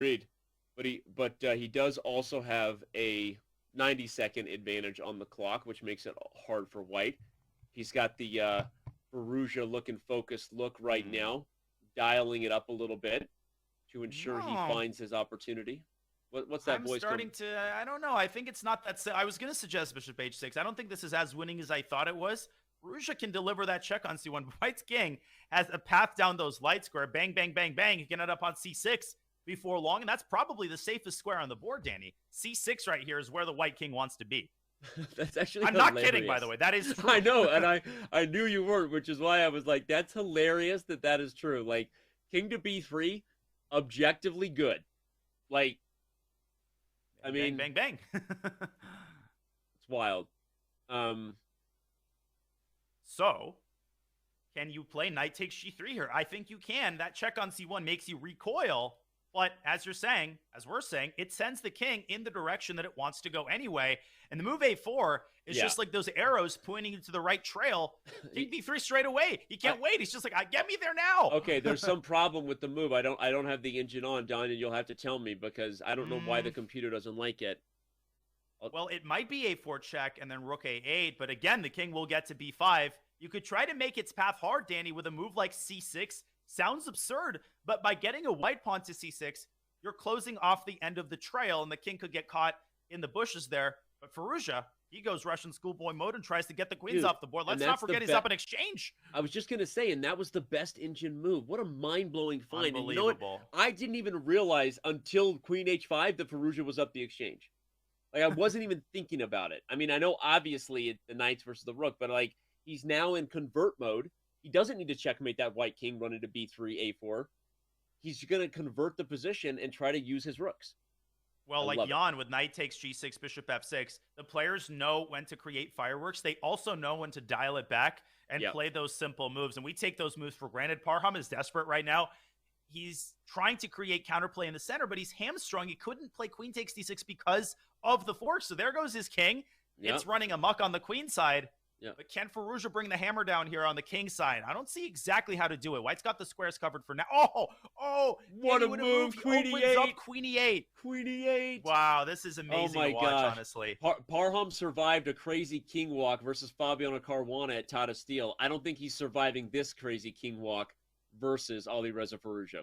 Agreed. But he does also have a 90-second advantage on the clock, which makes it hard for White. He's got the Firouzja looking focused look right now, dialing it up a little bit to ensure he No, finds his opportunity. What's that I'm voice starting coming? to. I don't know. I think it's not that. I was going to suggest Bishop H6. I don't think this is as winning as I thought it was. Firouzja can deliver that check on C1. White's king has a path down those light square. Bang, bang, bang, bang. He can end up on C6 before long, and that's probably the safest square on the board, Danny. C6 right here is where the white king wants to be. That's actually I'm hilarious. not kidding, by the way. That is true. I know, and I knew you weren't, which is why I was like, that's hilarious that is true. Like king to B3, objectively good. Like, I Bang, mean, bang, bang, bang. it's wild. Um, So, can you play knight takes g3 here? I think you can. That check on c1 makes you recoil, but as you're saying, as we're saying, it sends the king in the direction that it wants to go anyway. And the move a4 is Yeah. just like those arrows pointing you to the right trail. King b3 straight away. He can't wait. He's just like, get me there now. Okay, there's some problem with the move. I don't have the engine on, Don, and you'll have to tell me because I don't know why the computer doesn't like it. Well, it might be a4 check and then rook a8, but again, the king will get to b5. You could try to make its path hard, Danny, with a move like c6. Sounds absurd, but by getting a white pawn to c6, you're closing off the end of the trail, and the king could get caught in the bushes there. But Firouzja, he goes Russian schoolboy mode and tries to get the queens off the board. Let's not forget he's up in exchange. I was just going to say, and that was the best engine move. What a mind-blowing find. And you know what? Unbelievable. I didn't even realize until queen h5 that Firouzja was up the exchange. Like, I wasn't even thinking about it. I mean, I know obviously the knights versus the rook, but like, he's now in convert mode. He doesn't need to checkmate that white king running to b3, a4. He's going to convert the position and try to use his rooks. Well, like Jan with knight takes g6, bishop f6, the players know when to create fireworks. They also know when to dial it back and play those simple moves. And we take those moves for granted. Parham is desperate right now. He's trying to create counterplay in the center, but he's hamstrung. He couldn't play queen takes d6 because of the fork. So there goes his king. It's running amok on the queen side. But can Firouzja bring the hammer down here on the king side? I don't see exactly how to do it. White's got the squares covered for now. What a move. Queen e8. Queen e8. Queen e8. Wow, this is amazing to watch, honestly. Parham survived a crazy king walk versus Fabiano Caruana at Tata Steel. I don't think he's surviving this crazy king walk versus Alireza Firouzja.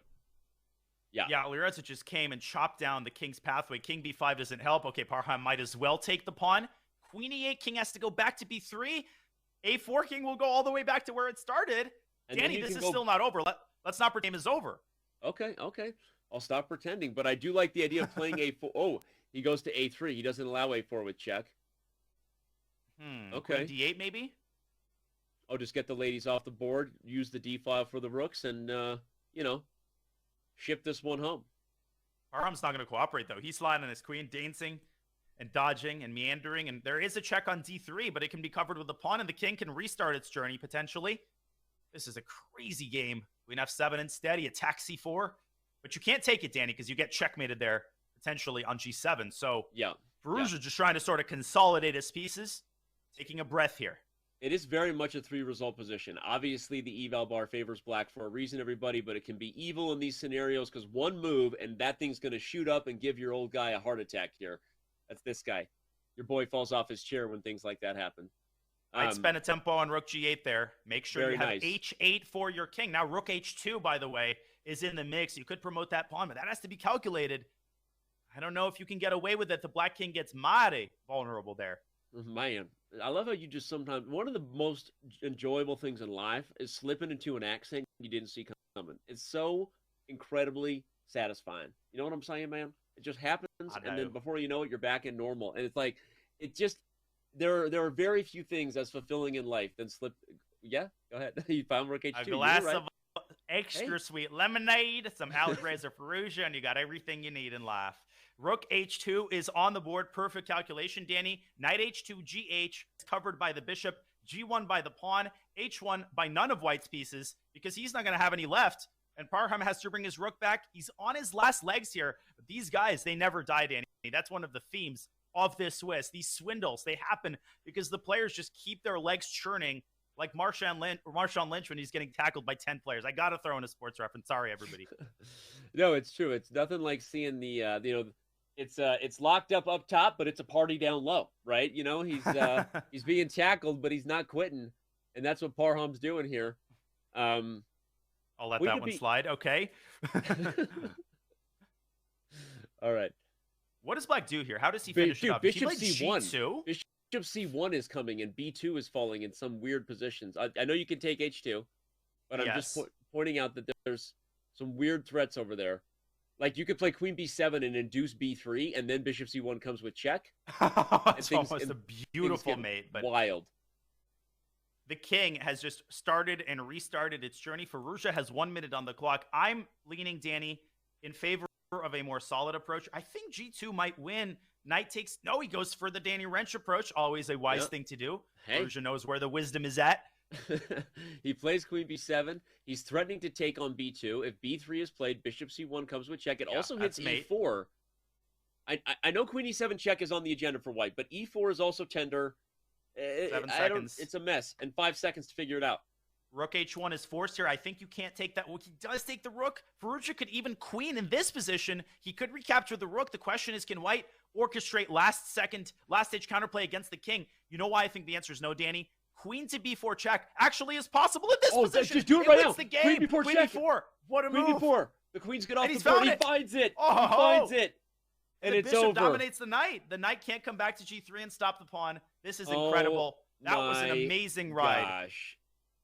Yeah, Alireza just came and chopped down the king's pathway. King b5 doesn't help. Okay, Parham might as well take the pawn. Queen e8, king has to go back to b3. a4, king will go all the way back to where it started. And Danny, this is still not over. Let's not pretend it's over. Okay. I'll stop pretending, but I do like the idea of playing a4. Oh, he goes to a3. He doesn't allow a4 with check. Okay. Queen d8 maybe? Oh, just get the ladies off the board, use the d file for the rooks, and, ship this one home. Parham's not going to cooperate, though. He's sliding on his queen, dancing and dodging and meandering, and there is a check on d3, but it can be covered with a pawn, and the king can restart its journey, potentially. This is a crazy game. Queen f7 instead. He attacks c4, but you can't take it, Danny, because you get checkmated there, potentially on g7. So, Firouzja just trying to sort of consolidate his pieces, taking a breath here. It is very much a 3-result position. Obviously, the eval bar favors black for a reason, everybody, but it can be evil in these scenarios because one move, and that thing's going to shoot up and give your old guy a heart attack here. That's this guy. Your boy falls off his chair when things like that happen. I'd spend a tempo on rook g8 there. Make sure you have nice. h8 for your king. Now, rook h2, by the way, is in the mix. You could promote that pawn, but that has to be calculated. I don't know if you can get away with it. The black king gets mighty vulnerable there. Man, I love how you just sometimes... One of the most enjoyable things in life is slipping into an accent you didn't see coming. It's so incredibly satisfying. You know what I'm saying, man? It just happens, and then before you know it, you're back in normal. And it's like, it just... There are very few things as fulfilling in life than slip... Yeah, go ahead. You found rook h2. A glass of extra sweet lemonade, some Alireza Firouzja, and you got everything you need in life. Rook h2 is on the board. Perfect calculation, Danny. Knight h2, gh, covered by the bishop. G1 by the pawn. H1 by none of White's pieces, because he's not going to have any left. And Parham has to bring his rook back. He's on his last legs here. But these guys, they never die, Danny. That's one of the themes of this Swiss. These swindles, they happen because the players just keep their legs churning like Marshawn Lynch when he's getting tackled by 10 players. I got to throw in a sports reference. Sorry, everybody. No, it's true. It's nothing like seeing it's locked up top, but it's a party down low, right? He's being tackled, but he's not quitting, and that's what Parham's doing here. Um, I'll let we that could one be slide. Okay. all right. What does Black do here? How does he finish it up? He Bishop played C1. G2. Bishop C1 is coming, and B2 is falling in some weird positions. I know you can take H2, but I'm just pointing out that there's some weird threats over there. Like, you could play Queen B7 and induce B3, and then Bishop C1 comes with check. It's almost a beautiful mate, but wild. The king has just started and restarted its journey. Firouzja has 1 minute on the clock. I'm leaning, Danny, in favor of a more solid approach. I think G2 might win. Knight takes... No, he goes for the Danny Wrench approach. Always a wise thing to do. Hey. Firouzja knows where the wisdom is at. He plays Queen B7. He's threatening to take on B2. If B3 is played, Bishop C1 comes with check. It also hits E4. I know Queen E7 check is on the agenda for white, but E4 is also tender. 7 seconds. It's a mess, and 5 seconds to figure it out. Rook H1 is forced here. I think you can't take that. Well, he does take the rook. Firouzja could even queen in this position. He could recapture the rook. The question is, can white orchestrate last stage counterplay against the king? You know why I think the answer is no, Danny? Queen to B4 check actually is possible in this position. Just do it right now. The game. Queen B4 check. B4. What a move. Queen B4. The queen's get off the board. He finds it. He finds it. And the it's bishop over. Dominates the knight. The knight can't come back to G3 and stop the pawn. This is incredible. That was an amazing ride. Gosh.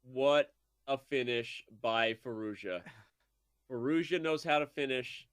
What a finish by Firouzja. Firouzja knows how to finish.